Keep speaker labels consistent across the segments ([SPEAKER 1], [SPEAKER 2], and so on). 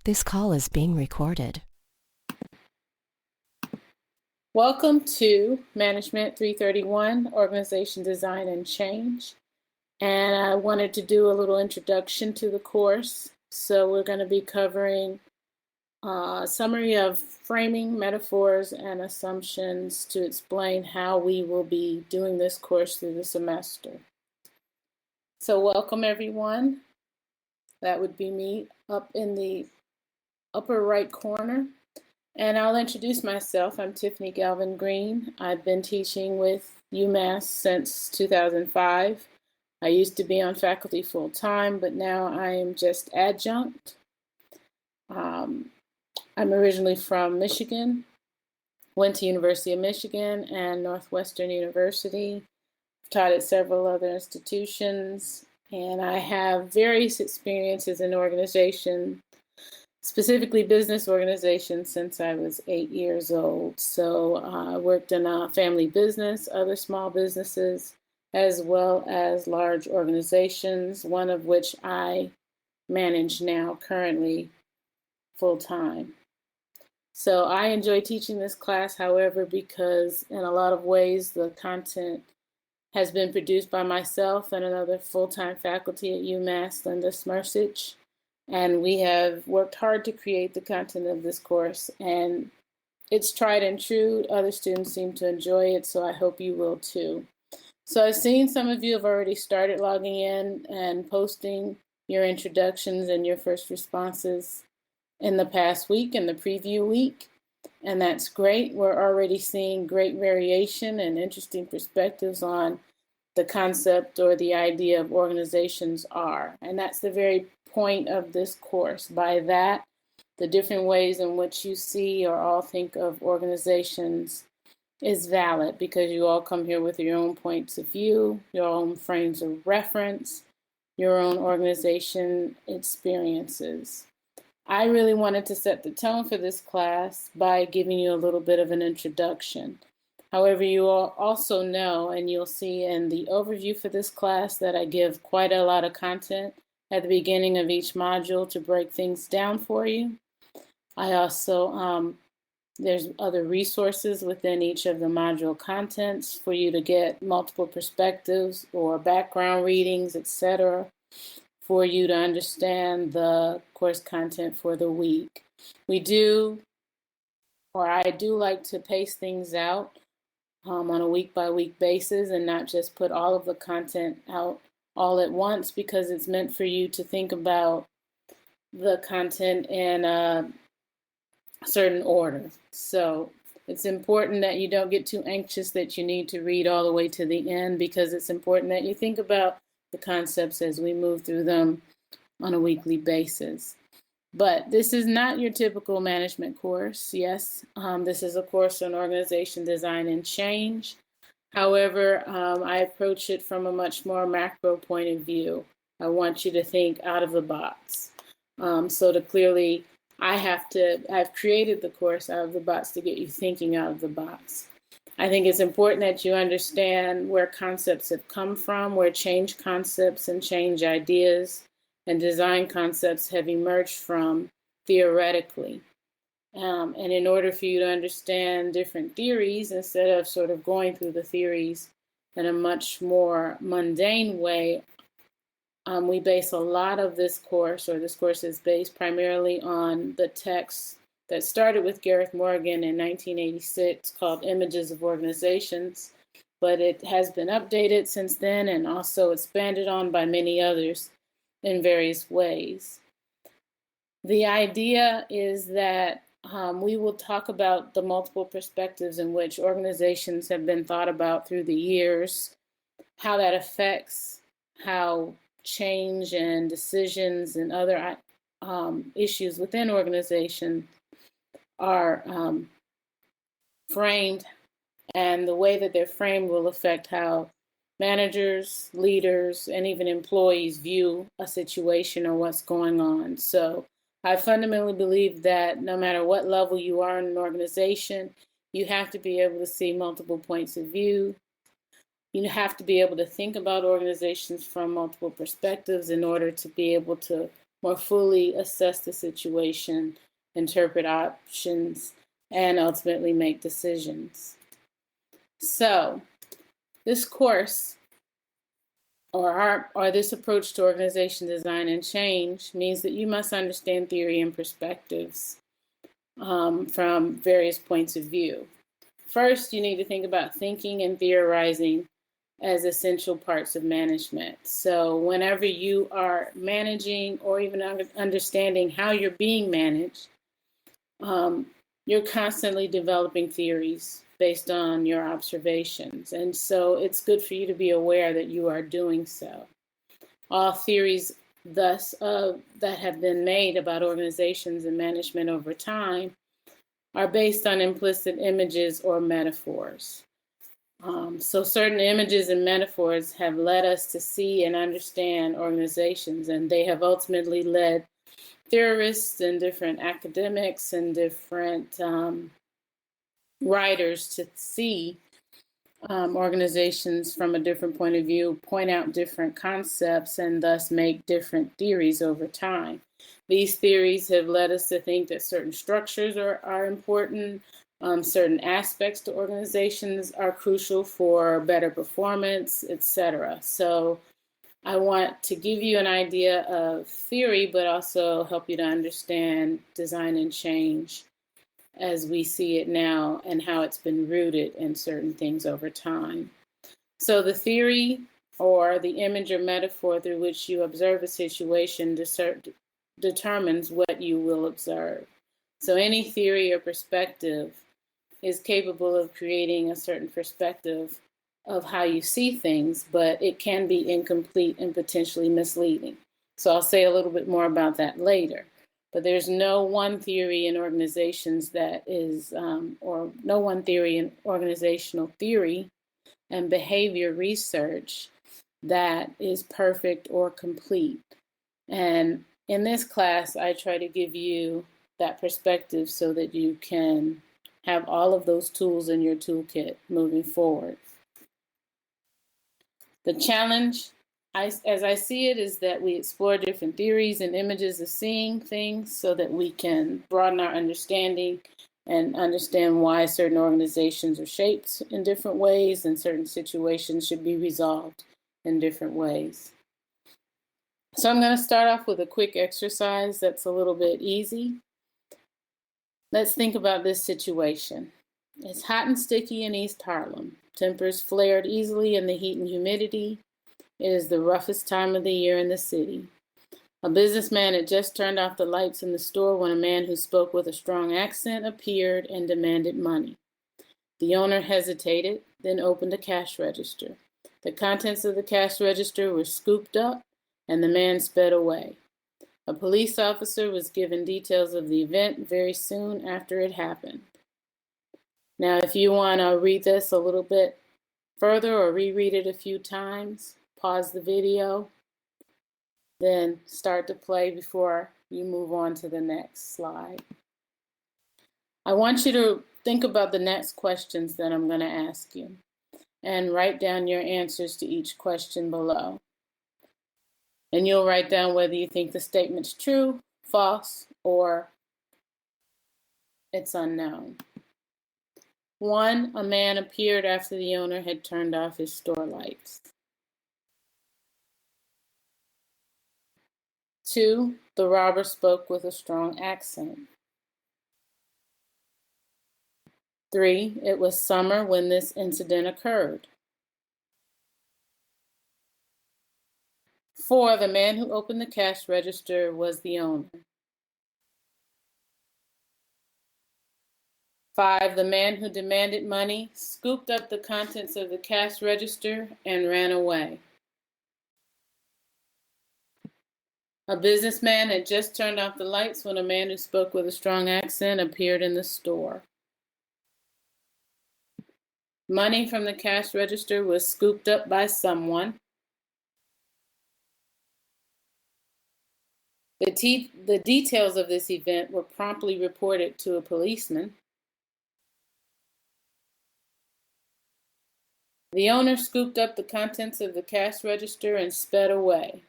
[SPEAKER 1] This call is being recorded.
[SPEAKER 2] Welcome to Management 331, Organization Design and Change. And I wanted to do a little introduction to the course. So we're going to be covering a summary of framing, metaphors, and assumptions to explain how we will be doing this course through the semester. So welcome everyone. That would be me up in the upper right corner. And I'll introduce myself. I'm Tiffany Galvin Green. I've been teaching with UMass since 2005. I used to be on faculty full time, but now I am just adjunct. I'm originally from Michigan, went to University of Michigan and Northwestern University, taught at several other institutions, and I have various experiences in organization, specifically business organizations, since I was 8 years old. So I worked in a family business, other small businesses, as well as large organizations, one of which I manage now currently full time. So I enjoy teaching this class, however, because in a lot of ways the content has been produced by myself and another full-time faculty at UMass, Linda Smersich. And we have worked hard to create the content of this course, and it's tried and true. Other students seem to enjoy it, so I hope you will too. So I've seen some of you have already started logging in and posting your introductions and your first responses in the past week, in the preview week, and that's great. We're already seeing great variation and interesting perspectives on the concept or the idea of organizations are, and that's the very point of this course. By that, the different ways in which you see or all think of organizations is valid, because you all come here with your own points of view, your own frames of reference, your own organization experiences. I really wanted to set the tone for this class by giving you a little bit of an introduction. However, you all also know, and you'll see in the overview for this class, that I give quite a lot of content at the beginning of each module to break things down for you. I also, there's other resources within each of the module contents for you to get multiple perspectives or background readings, etc., for you to understand the course content for the week. I do like to pace things out on a week-by-week basis and not just put all of the content out all at once, because it's meant for you to think about the content in a certain order. So it's important that you don't get too anxious that you need to read all the way to the end, because it's important that you think about the concepts as we move through them on a weekly basis. But this is not your typical management course. Yes, this is a course on organization design and change. However, I approach it from a much more macro point of view. I want you to think out of the box. I've created the course out of the box to get you thinking out of the box. I think it's important that you understand where concepts have come from, where change concepts and change ideas and design concepts have emerged from theoretically. And in order for you to understand different theories, instead of sort of going through the theories in a much more mundane way, we base a lot of this course, or this course is based primarily on the text that started with Gareth Morgan in 1986 called Images of Organizations, but it has been updated since then and also expanded on by many others in various ways. The idea is that we will talk about the multiple perspectives in which organizations have been thought about through the years, how that affects how change and decisions and other issues within organizations are framed, and the way that they're framed will affect how managers, leaders, and even employees view a situation or what's going on. So I fundamentally believe that no matter what level you are in an organization, you have to be able to see multiple points of view. You have to be able to think about organizations from multiple perspectives in order to be able to more fully assess the situation, interpret options, and ultimately make decisions. So, this course or this approach to organization design and change means that you must understand theory and perspectives from various points of view. First, you need to think about thinking and theorizing as essential parts of management. So whenever you are managing or even understanding how you're being managed, you're constantly developing theories based on your observations. And so it's good for you to be aware that you are doing so. All theories thus that have been made about organizations and management over time are based on implicit images or metaphors. So certain images and metaphors have led us to see and understand organizations, and they have ultimately led theorists and different academics and different writers to see organizations from a different point of view, point out different concepts, and thus make different theories over time. These theories have led us to think that certain structures are important, certain aspects to organizations are crucial for better performance, etc. So I want to give you an idea of theory, but also help you to understand design and change as we see it now and how it's been rooted in certain things over time. So the theory or the image or metaphor through which you observe a situation determines what you will observe. So any theory or perspective is capable of creating a certain perspective of how you see things, but it can be incomplete and potentially misleading. So I'll say a little bit more about that later. But there's no one theory in organizations that is, or no one theory in organizational theory and behavior research that is perfect or complete. And in this class, I try to give you that perspective so that you can have all of those tools in your toolkit moving forward. The challenge, as I see it, is that we explore different theories and images of seeing things so that we can broaden our understanding and understand why certain organizations are shaped in different ways and certain situations should be resolved in different ways. So I'm going to start off with a quick exercise that's a little bit easy. Let's think about this situation. It's hot and sticky in East Harlem. Tempers flared easily in the heat and humidity. It is the roughest time of the year in the city. A businessman had just turned off the lights in the store when a man who spoke with a strong accent appeared and demanded money. The owner hesitated, then opened a cash register. The contents of the cash register were scooped up, and the man sped away. A police officer was given details of the event very soon after it happened. Now, if you want to read this a little bit further or reread it a few times, pause the video, then start to play before you move on to the next slide. I want you to think about the next questions that I'm going to ask you and write down your answers to each question below. And you'll write down whether you think the statement's true, false, or it's unknown. 1, a man appeared after the owner had turned off his store lights. 2, the robber spoke with a strong accent. 3, it was summer when this incident occurred. 4, the man who opened the cash register was the owner. 5, the man who demanded money scooped up the contents of the cash register and ran away. A businessman had just turned off the lights when a man who spoke with a strong accent appeared in the store. Money from the cash register was scooped up by someone. The details of this event were promptly reported to a policeman. The owner scooped up the contents of the cash register and sped away.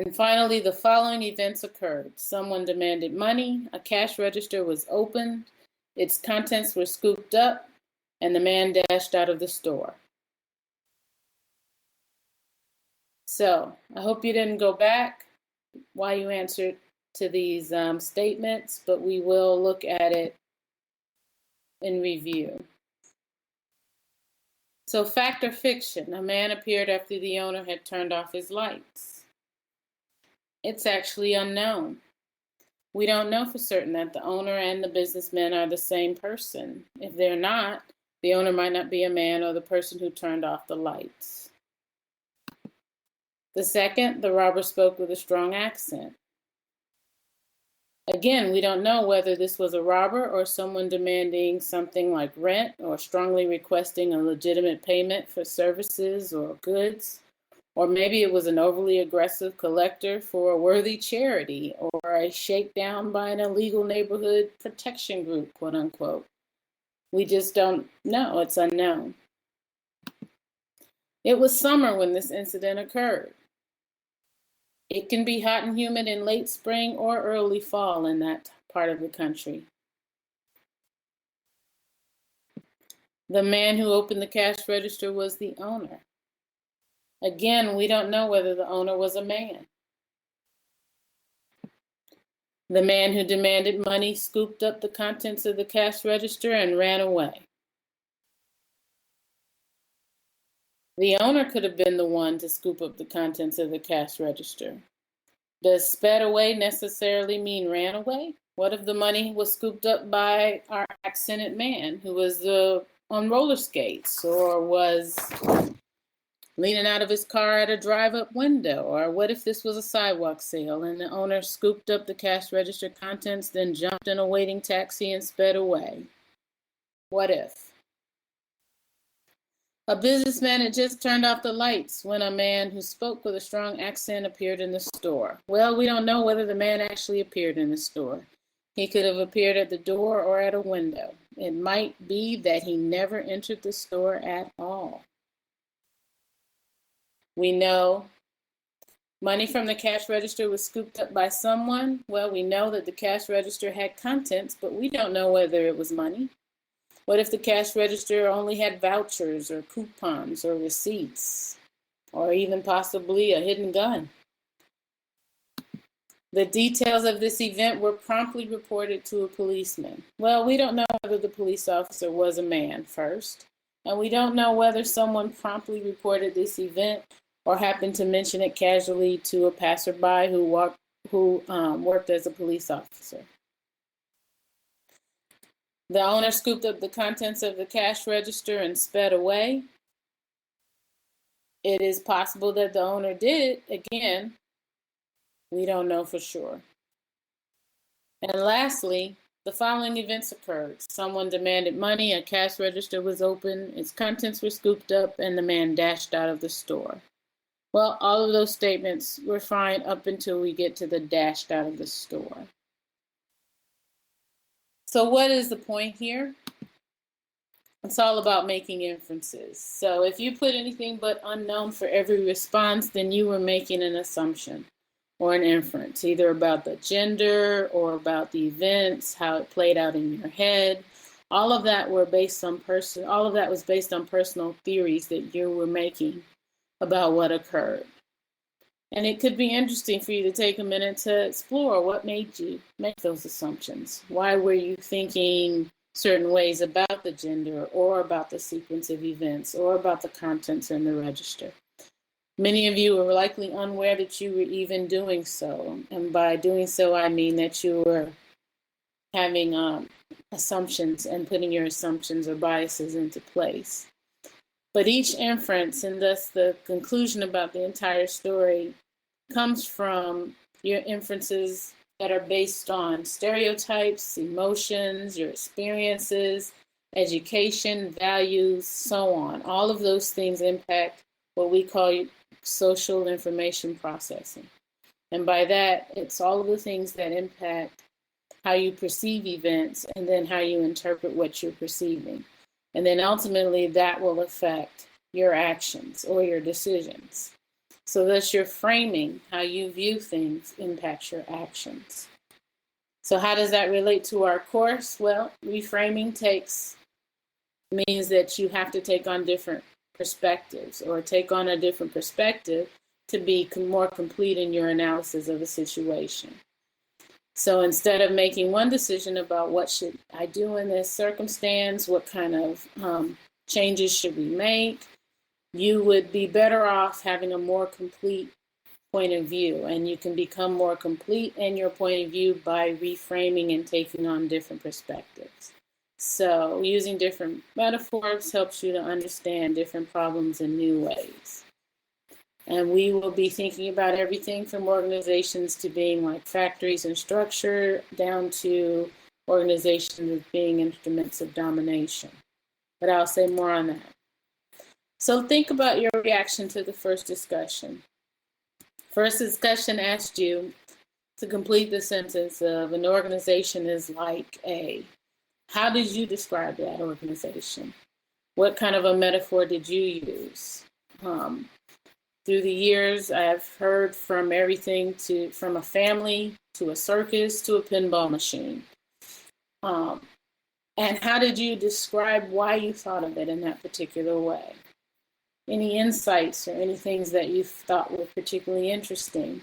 [SPEAKER 2] And finally, the following events occurred. Someone demanded money, a cash register was opened, its contents were scooped up, and the man dashed out of the store. So I hope you didn't go back while you answered to these statements, but we will look at it in review. So fact or fiction, a man appeared after the owner had turned off his lights. It's actually unknown. We don't know for certain that the owner and the businessman are the same person. If they're not, the owner might not be a man or the person who turned off the lights. The second, the robber spoke with a strong accent. Again, we don't know whether this was a robber or someone demanding something like rent or strongly requesting a legitimate payment for services or goods. Or maybe it was an overly aggressive collector for a worthy charity or a shakedown by an illegal neighborhood protection group, quote unquote. We just don't know. It's unknown. It was summer when this incident occurred. It can be hot and humid in late spring or early fall in that part of the country. The man who opened the cash register was the owner. Again, we don't know whether the owner was a man. The man who demanded money scooped up the contents of the cash register and ran away. The owner could have been the one to scoop up the contents of the cash register. Does sped away necessarily mean ran away? What if the money was scooped up by our accented man who was on roller skates or was leaning out of his car at a drive-up window? Or what if this was a sidewalk sale and the owner scooped up the cash register contents, then jumped in a waiting taxi and sped away? What if? A businessman had just turned off the lights when a man who spoke with a strong accent appeared in the store. Well, we don't know whether the man actually appeared in the store. He could have appeared at the door or at a window. It might be that he never entered the store at all. We know money from the cash register was scooped up by someone. Well, we know that the cash register had contents, but we don't know whether it was money. What if the cash register only had vouchers or coupons or receipts, or even possibly a hidden gun? The details of this event were promptly reported to a policeman. Well, we don't know whether the police officer was a man first, and we don't know whether someone promptly reported this event or happened to mention it casually to a passerby who worked as a police officer. The owner scooped up the contents of the cash register and sped away. It is possible that the owner did it. Again, we don't know for sure. And lastly, the following events occurred. Someone demanded money, a cash register was opened, its contents were scooped up, and the man dashed out of the store. Well, all of those statements were fine up until we get to the dashed out of the store. So what is the point here? It's all about making inferences. So if you put anything but unknown for every response, then you were making an assumption or an inference, either about the gender or about the events, how it played out in your head. All of that was based on personal theories that you were making about what occurred. And it could be interesting for you to take a minute to explore what made you make those assumptions. Why were you thinking certain ways about the gender or about the sequence of events or about the contents in the register? Many of you were likely unaware that you were even doing so. And by doing so, I mean that you were having assumptions and putting your assumptions or biases into place. But each inference, and thus the conclusion about the entire story, comes from your inferences that are based on stereotypes, emotions, your experiences, education, values, so on. All of those things impact what we call social information processing. And by that, it's all of the things that impact how you perceive events and then how you interpret what you're perceiving. And then ultimately that will affect your actions or your decisions. So thus your framing, how you view things, impacts your actions. So how does that relate to our course? Well, reframing means that you have to take on different perspectives or take on a different perspective to be more complete in your analysis of a situation. So instead of making one decision about what should I do in this circumstance, what kind of changes should we make, you would be better off having a more complete point of view, and you can become more complete in your point of view by reframing and taking on different perspectives. So using different metaphors helps you to understand different problems in new ways. And we will be thinking about everything from organizations to being like factories and structure down to organizations as being instruments of domination. But I'll say more on that. So think about your reaction to the first discussion. First discussion asked you to complete the sentence of an organization is like a. How did you describe that organization? What kind of a metaphor did you use? Through the years, I've heard from everything from a family to a circus to a pinball machine. And how did you describe why you thought of it in that particular way? Any insights or any things that you thought were particularly interesting?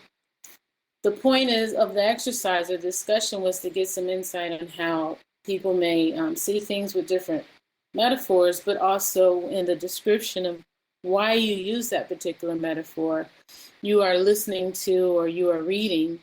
[SPEAKER 2] The point of the exercise or discussion was to get some insight on how people may see things with different metaphors, but also in the description of why you use that particular metaphor, you are listening to or you are reading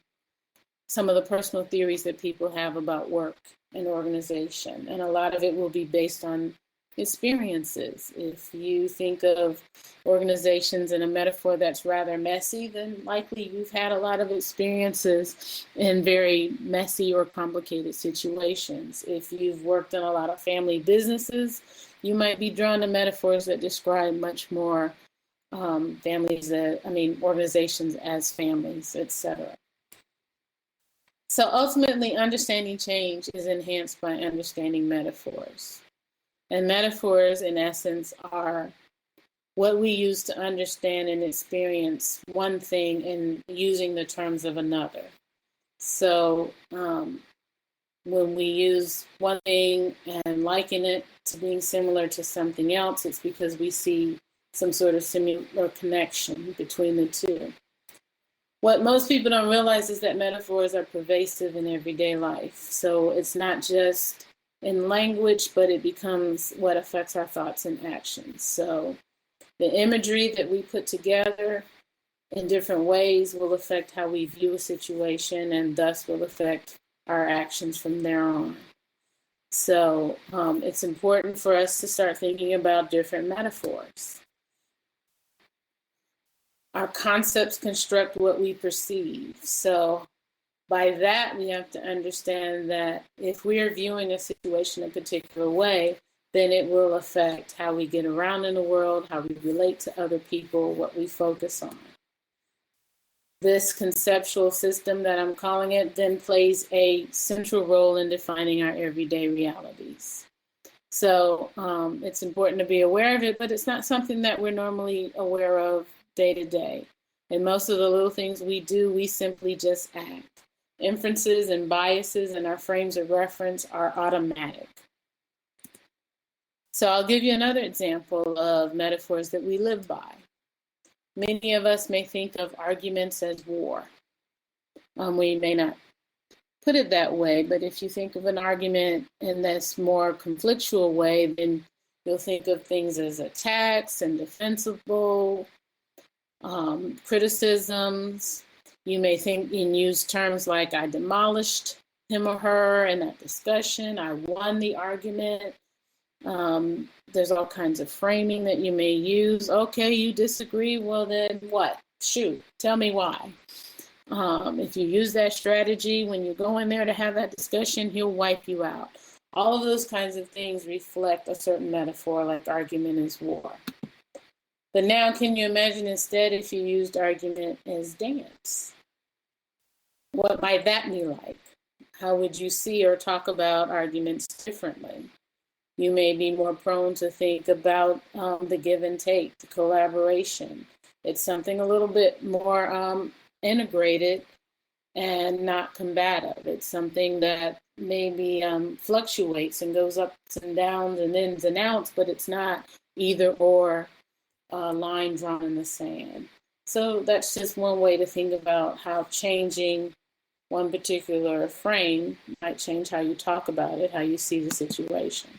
[SPEAKER 2] some of the personal theories that people have about work and organization. And a lot of it will be based on experiences. If you think of organizations in a metaphor that's rather messy, then likely you've had a lot of experiences in very messy or complicated situations. If you've worked in a lot of family businesses, you might be drawn to metaphors that describe much more organizations as families, etc. So ultimately, understanding change is enhanced by understanding metaphors. And metaphors, in essence, are what we use to understand and experience one thing in using the terms of another. So when we use one thing and liken it to being similar to something else, it's because we see some sort of similar connection between the two. What most people don't realize is that metaphors are pervasive in everyday life. So it's not just in language, but it becomes what affects our thoughts and actions. So the imagery that we put together in different ways will affect how we view a situation and thus will affect our actions from there on. So it's important for us to start thinking about different metaphors. Our concepts construct what we perceive. So by that, we have to understand that if we are viewing a situation a particular way, then it will affect how we get around in the world, how we relate to other people, what we focus on. This conceptual system that I'm calling it then plays a central role in defining our everyday realities. So it's important to be aware of it, but it's not something that we're normally aware of day to day. And most of the little things we do, we simply just act. Inferences and biases in our frames of reference are automatic. So I'll give you another example of metaphors that we live by. Many of us may think of arguments as war. We may not put it that way, but if you think of an argument in this more conflictual way, then you'll think of things as attacks and defensible, criticisms. You may think and use terms like I demolished him or her in that discussion, I won the argument. There's all kinds of framing that you may use. Okay, you disagree, well then what? Shoot, tell me why. If you use that strategy when you go in there to have that discussion, he'll wipe you out. All of those kinds of things reflect a certain metaphor like argument is war. But now can you imagine instead if you used argument as dance? What might that be like? How would you see or talk about arguments differently? You may be more prone to think about the give and take, the collaboration. It's something a little bit more integrated and not combative. It's something that maybe fluctuates and goes ups and downs and ins and outs, but it's not either or line drawn in the sand. So that's just one way to think about how changing one particular frame might change how you talk about it, how you see the situation.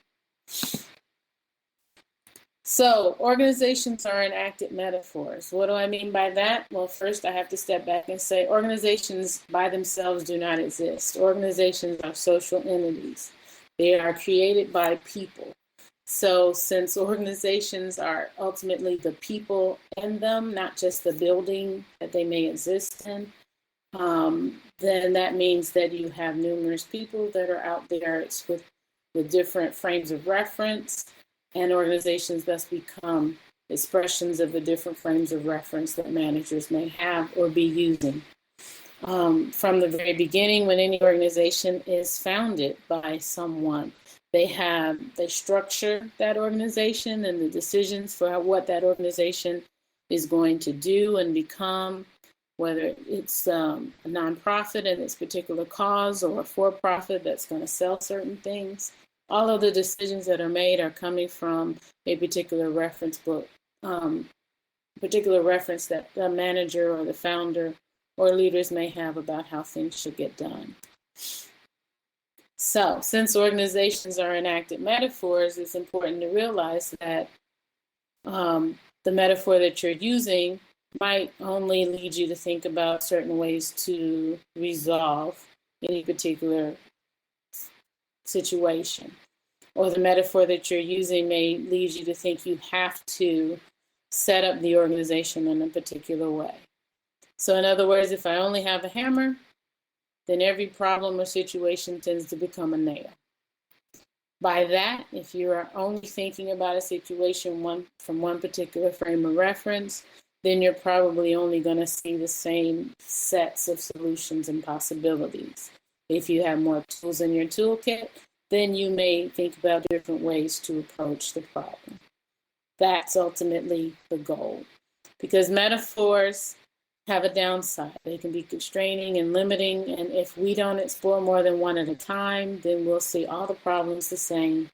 [SPEAKER 2] So organizations are enacted metaphors. What do I mean by that? Well, first I have to step back and say organizations by themselves do not exist. Organizations are social entities. They are created by people. So since organizations are ultimately the people in them, not just the building that they may exist in, then that means that you have numerous people that are out there with different frames of reference, and organizations thus become expressions of the different frames of reference that managers may have or be using. From the very beginning, when any organization is founded by someone, they structure that organization and the decisions for what that organization is going to do and become, whether it's a nonprofit in its particular cause or a for-profit that's going to sell certain things. All of the decisions that are made are coming from a particular reference book, particular reference that the manager or the founder or leaders may have about how things should get done. So, since organizations are enacted metaphors, it's important to realize that the metaphor that you're using might only lead you to think about certain ways to resolve any particular situation. Or the metaphor that you're using may lead you to think you have to set up the organization in a particular way. So in other words, if I only have a hammer, then every problem or situation tends to become a nail. By that, if you are only thinking about a situation from one particular frame of reference, then you're probably only going to see the same sets of solutions and possibilities. If you have more tools in your toolkit, then you may think about different ways to approach the problem. That's ultimately the goal. Because metaphors have a downside. They can be constraining and limiting, and if we don't explore more than one at a time, then we'll see all the problems the same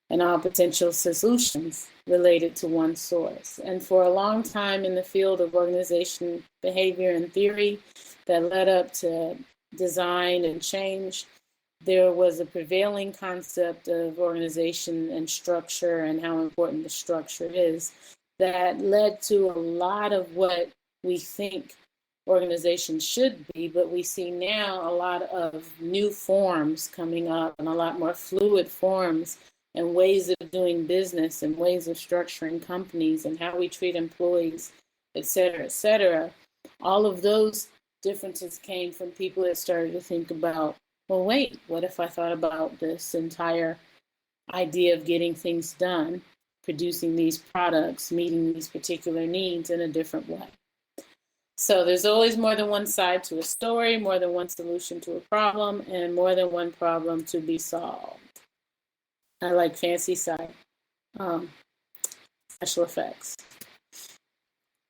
[SPEAKER 2] and all potential solutions related to one source. And for a long time in the field of organization behavior and theory that led up to design and change, there was a prevailing concept of organization and structure and how important the structure is that led to a lot of what we think organizations should be, but we see now a lot of new forms coming up and a lot more fluid forms and ways of doing business and ways of structuring companies and how we treat employees, et cetera, et cetera. All of those differences came from people that started to think about, well, wait, what if I thought about this entire idea of getting things done, producing these products, meeting these particular needs in a different way? So there's always more than one side to a story, more than one solution to a problem, and more than one problem to be solved. I like fancy side special effects.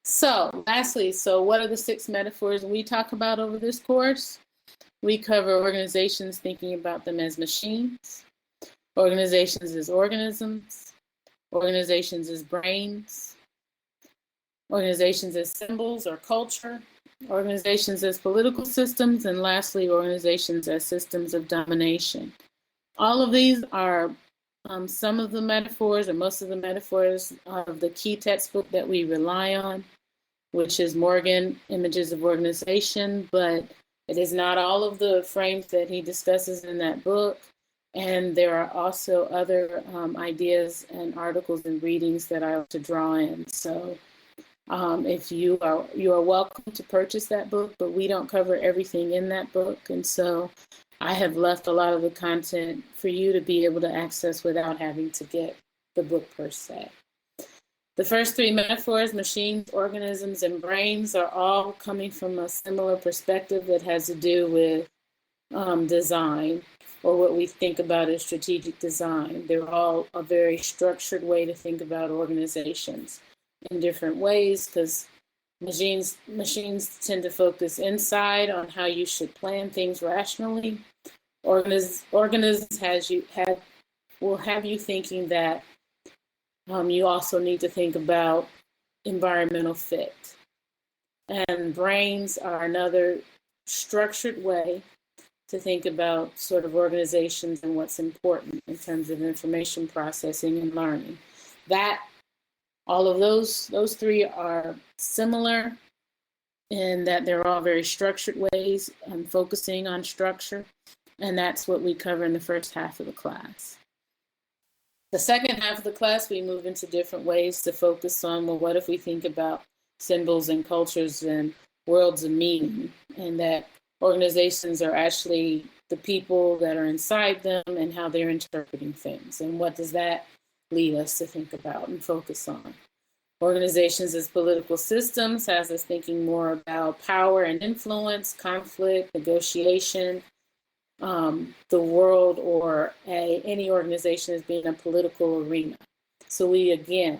[SPEAKER 2] So lastly, what are the 6 metaphors we talk about over this course? We cover organizations thinking about them as machines, organizations as organisms, organizations as brains, organizations as symbols or culture, organizations as political systems, and lastly, organizations as systems of domination. All of these are some of the metaphors or most of the metaphors of the key textbook that we rely on, which is Morgan, Images of Organization, but it is not all of the frames that he discusses in that book. And there are also other ideas and articles and readings that I have to draw in. So if you are welcome to purchase that book, but we don't cover everything in that book. And so I have left a lot of the content for you to be able to access without having to get the book per se. The first 3 metaphors, machines, organisms, and brains, are all coming from a similar perspective that has to do with design, or what we think about as strategic design. They're all a very structured way to think about organizations in different ways, because Machines tend to focus inside on how you should plan things rationally. Organisms will have you thinking that you also need to think about environmental fit. And brains are another structured way to think about sort of organizations and what's important in terms of information processing and learning. All of those three are similar in that they're all very structured ways and focusing on structure. And that's what we cover in the first half of the class. The second half of the class, we move into different ways to focus on, well, what if we think about symbols and cultures and worlds of meaning, and that organizations are actually the people that are inside them and how they're interpreting things. And what does that lead us to think about and focus on? Organizations as political systems has us thinking more about power and influence, conflict, negotiation, the world or any organization as being a political arena. So we, again,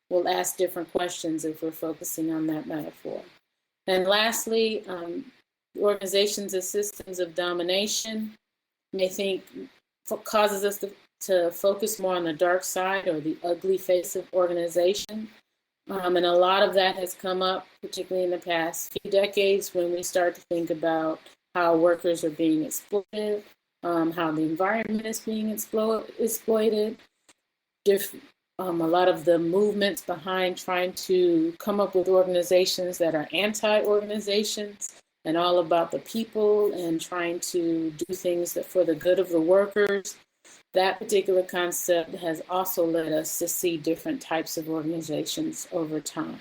[SPEAKER 2] will ask different questions if we're focusing on that metaphor. And lastly, organizations as systems of domination may think causes us to focus more on the dark side or the ugly face of organization. And a lot of that has come up, particularly in the past few decades, when we start to think about how workers are being exploited, how the environment is being exploited. A lot of the movements behind trying to come up with organizations that are anti-organizations and all about the people and trying to do things that for the good of the workers. That particular concept has also led us to see different types of organizations over time.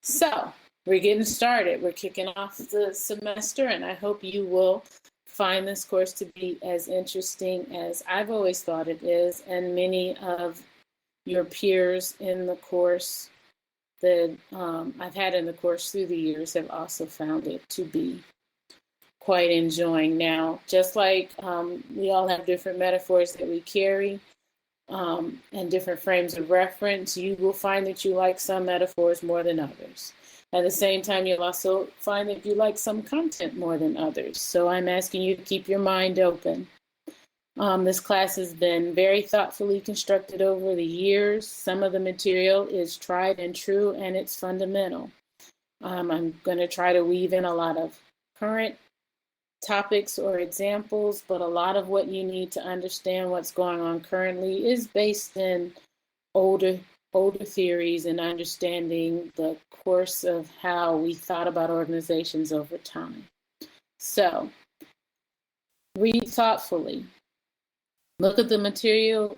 [SPEAKER 2] So we're getting started. We're kicking off the semester, and I hope you will find this course to be as interesting as I've always thought it is, and many of your peers in the course that I've had in the course through the years have also found it to be quite enjoying. Now, just like we all have different metaphors that we carry and different frames of reference, you will find that you like some metaphors more than others. At the same time, you'll also find that you like some content more than others. So I'm asking you to keep your mind open. This class has been very thoughtfully constructed over the years. Some of the material is tried and true, and it's fundamental. I'm going to try to weave in a lot of current topics or examples, but a lot of what you need to understand what's going on currently is based in older theories and understanding the course of how we thought about organizations over time. So, read thoughtfully. Look at the material.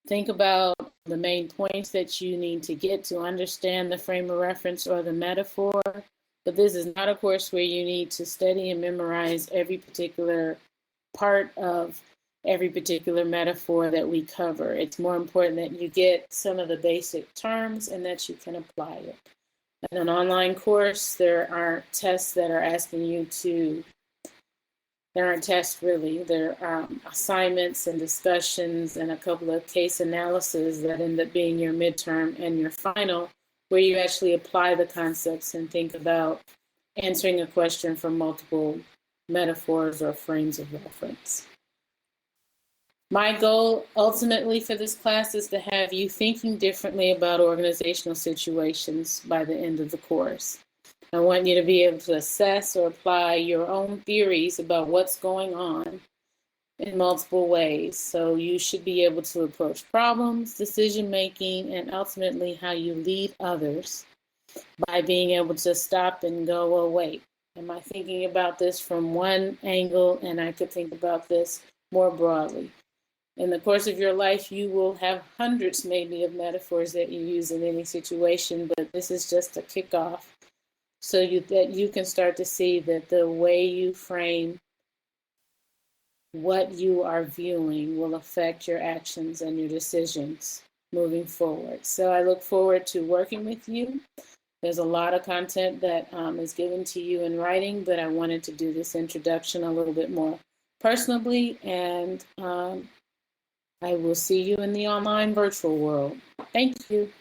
[SPEAKER 2] Think about the main points that you need to get to understand the frame of reference or the metaphor. But this is not a course where you need to study and memorize every particular part of every particular metaphor that we cover. It's more important that you get some of the basic terms and that you can apply it. In an online course, there aren't tests that are asking you to, there aren't tests really, there are assignments and discussions and a couple of case analyses that end up being your midterm and your final, where you actually apply the concepts and think about answering a question from multiple metaphors or frames of reference. My goal ultimately for this class is to have you thinking differently about organizational situations by the end of the course. I want you to be able to assess or apply your own theories about what's going on in multiple ways. So you should be able to approach problems, decision making, and ultimately how you lead others by being able to stop and go, well, wait, am I thinking about this from one angle, and I could think about this more broadly. In the course of your life, you will have hundreds maybe of metaphors that you use in any situation, but this is just a kickoff so that you can start to see that the way you frame what you are viewing will affect your actions and your decisions moving forward. So I look forward to working with you. There's a lot of content that is given to you in writing, but I wanted to do this introduction a little bit more personally, and I will see you in the online virtual world. Thank you.